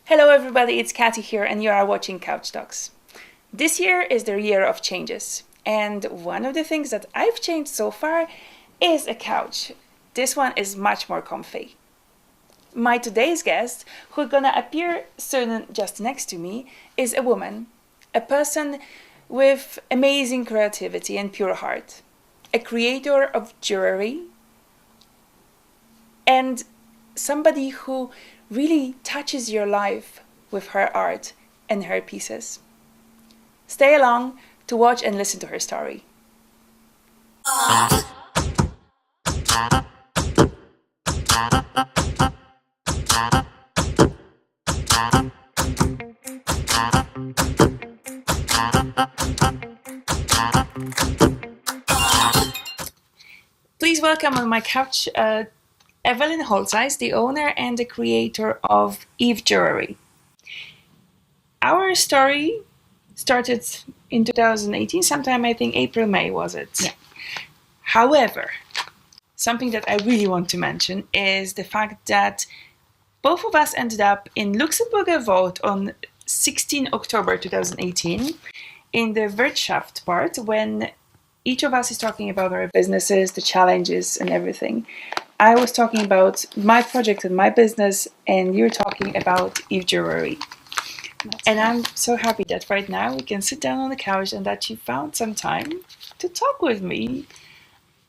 Hello everybody, it's Cate here and you are watching Couch Talks. This year is the year of changes, and one of the things that I've changed so far is a couch. This one is much more comfy. My today's guest, who's gonna appear soon just next to me, is a woman, a person with amazing creativity and pure heart, a creator of jewelry, and somebody who really touches your life with her art and her pieces. Stay along to watch and listen to her story. Please welcome on my couch Evelyn Holzeis, the owner and the creator of EIV Jewellery. Our story started in 2018, sometime I think April, May was it? Yeah. However, something that I really want to mention is the fact that both of us ended up in Luxembourg vote on 16 October 2018 in the Wirtschaft part, when each of us is talking about our businesses, the challenges and everything. I was talking about my project and my business, and you're talking about EIV Jewellery. And I'm so happy that right now we can sit down on the couch and that you found some time to talk with me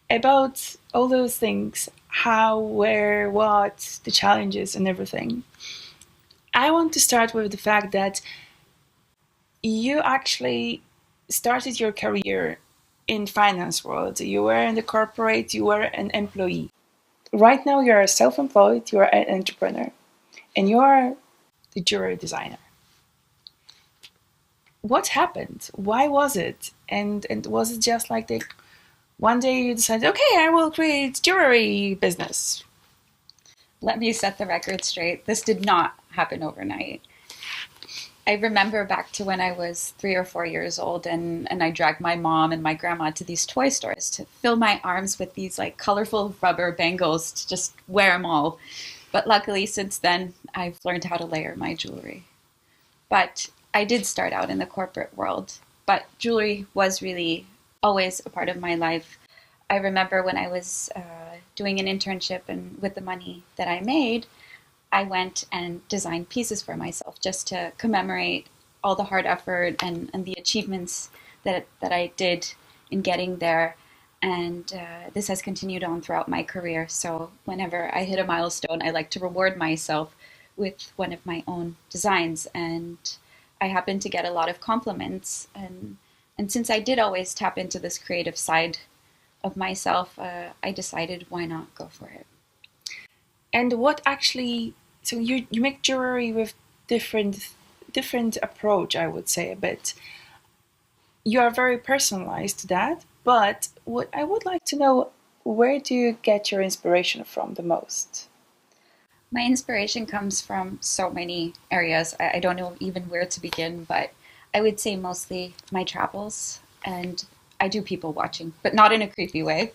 about all those things, how, where, what, the challenges and everything. I want to start with the fact that you actually started your career in finance world. You were in the corporate, you were an employee. Right now you are self-employed, you are an entrepreneur, and you are the jewelry designer. What happened? Why was it? And was it just like one day you decided, okay, I will create jewelry business? Let me set the record straight. This did not happen overnight. I remember back to when I was 3 or 4 years old, and I dragged my mom and my grandma to these toy stores to fill my arms with these like colorful rubber bangles to just wear them all. But luckily since then, I've learned how to layer my jewelry. But I did start out in the corporate world, but jewelry was really always a part of my life. I remember when I was doing an internship, and with the money that I made, I went and designed pieces for myself just to commemorate all the hard effort and the achievements that I did in getting there. And this has continued on throughout my career. So whenever I hit a milestone, I like to reward myself with one of my own designs. And I happen to get a lot of compliments. And since I did always tap into this creative side of myself, I decided why not go for it. And what actually, so you make jewelry with different approach, I would say a bit. You are very personalized to that, but what I would like to know, where do you get your inspiration from the most? My inspiration comes from so many areas. I don't know even where to begin, but I would say mostly my travels, and I do people watching, but not in a creepy way.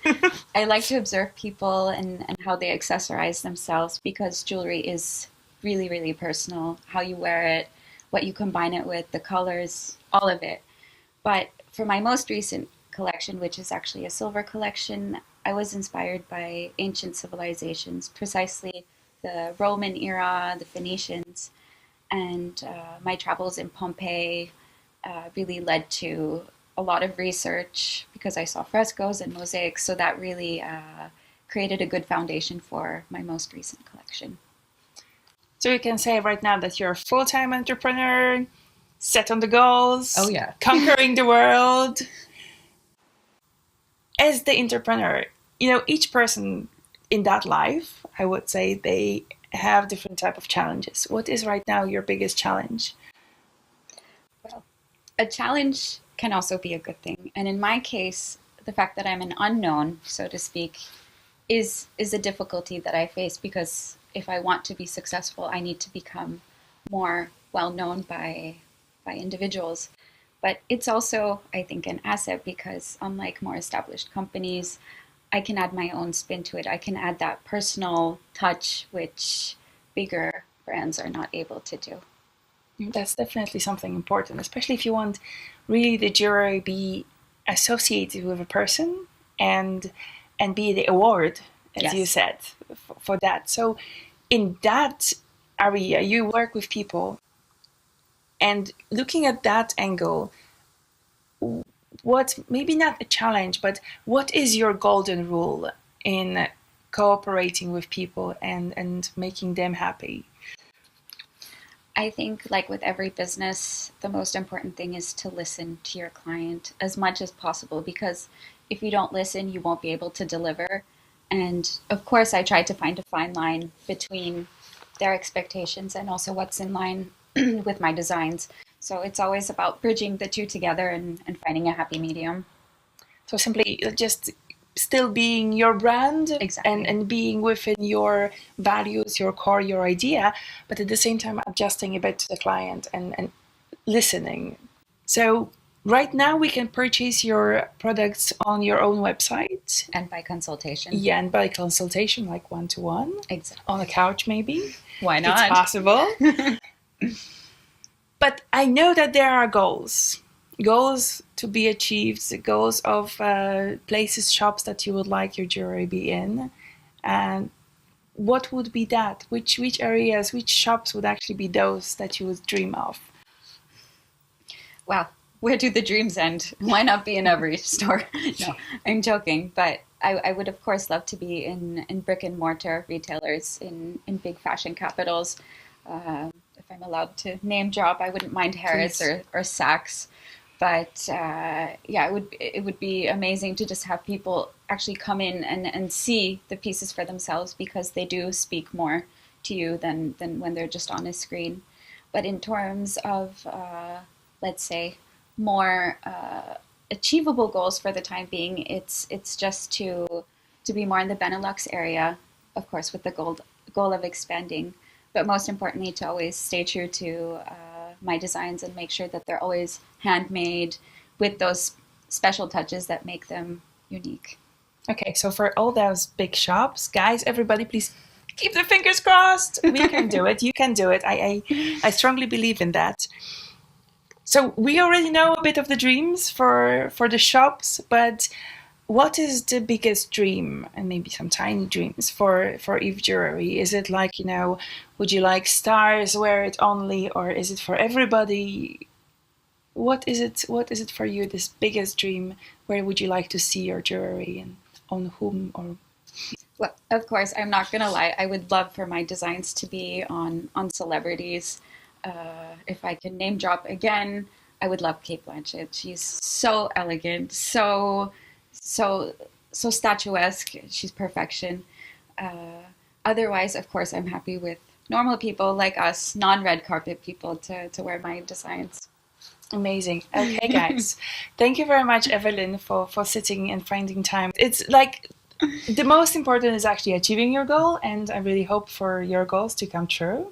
I like to observe people and how they accessorize themselves, because jewelry is really, really personal. How you wear it, what you combine it with, the colors, all of it. But for my most recent collection, which is actually a silver collection, I was inspired by ancient civilizations, precisely the Roman era, the Phoenicians, and my travels in Pompeii really led to a lot of research, because I saw frescoes and mosaics, so that really created a good foundation for my most recent collection. So you can say right now that you're a full-time entrepreneur, set on the goals, Oh yeah, conquering the world. As the entrepreneur, each person in that life, I would say they have different type of challenges. What is right now your biggest challenge? Well, a challenge can also be a good thing. And in my case, the fact that I'm an unknown, so to speak, is a difficulty that I face, because if I want to be successful, I need to become more well known by individuals. But it's also, I think, an asset, because unlike more established companies, I can add my own spin to it. I can add that personal touch, which bigger brands are not able to do. That's definitely something important, especially if you want really the jewelry be associated with a person and be the award, as you Yes. said, for that. So in that area, you work with people, and looking at that angle, what, maybe not a challenge, but what is your golden rule in cooperating with people and making them happy? I think, like with every business, the most important thing is to listen to your client as much as possible, because if you don't listen, you won't be able to deliver. And of course, I try to find a fine line between their expectations and also what's in line with my designs. So it's always about bridging the two together and finding a happy medium. So simply just still being your brand. Exactly. And being within your values, your core, your idea, but at the same time adjusting a bit to the client and listening. So right now we can purchase your products on your own website. And by consultation. Yeah, and by consultation, like one-to-one. Exactly. On a couch maybe. Why not? It's possible. But I know that there are goals to be achieved, goals of places, shops that you would like your jewelry be in. And what would be that? Which areas, which shops would actually be those that you would dream of? Wow, where do the dreams end? Why not be in every store? No, I'm joking, but I would of course love to be in brick and mortar retailers in big fashion capitals. If I'm allowed to name drop, I wouldn't mind Harris or Saks. But yeah, it would be amazing to just have people actually come in and see the pieces for themselves, because they do speak more to you than when they're just on a screen. But in terms of, let's say, more achievable goals for the time being, it's just to be more in the Benelux area, of course, with the goal of expanding. But most importantly, to always stay true to my designs and make sure that they're always handmade with those special touches that make them unique. Okay, so for all those big shops, guys, everybody, please keep the fingers crossed. We can do it. You can do it. I strongly believe in that. So we already know a bit of the dreams for the shops, but what is the biggest dream, and maybe some tiny dreams for EIV Jewellery? Is it like, would you like stars wear it only, or is it for everybody? What is it for you, this biggest dream? Where would you like to see your jewelry, and on whom? Or well, of course, I'm not gonna lie, I would love for my designs to be on celebrities. If I can name drop again, I would love Cate Blanchet. She's so elegant, so statuesque. She's perfection. Otherwise, of course, I'm happy with normal people like us, non-red carpet people, to wear my designs. Amazing. Okay, guys. Thank you very much, Evelyn, for sitting and finding time. It's like the most important is actually achieving your goal, and I really hope for your goals to come true.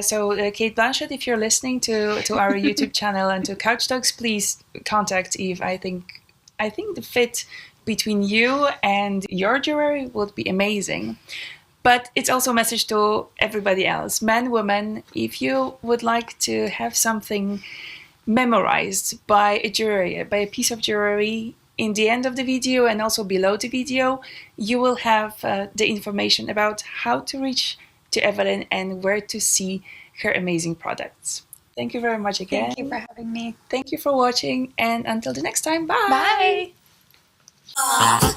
So Cate Blanchet, if you're listening to our YouTube channel and to Couch Talks, please contact EIV. I think the fit between you and your jewelry would be amazing. But it's also a message to everybody else, men, women. If you would like to have something memorized by a piece of jewelry, in the end of the video and also below the video, you will have the information about how to reach to Evelyn and where to see her amazing products. Thank you very much again. Thank you for having me. Thank you for watching, and until the next time, bye. Bye.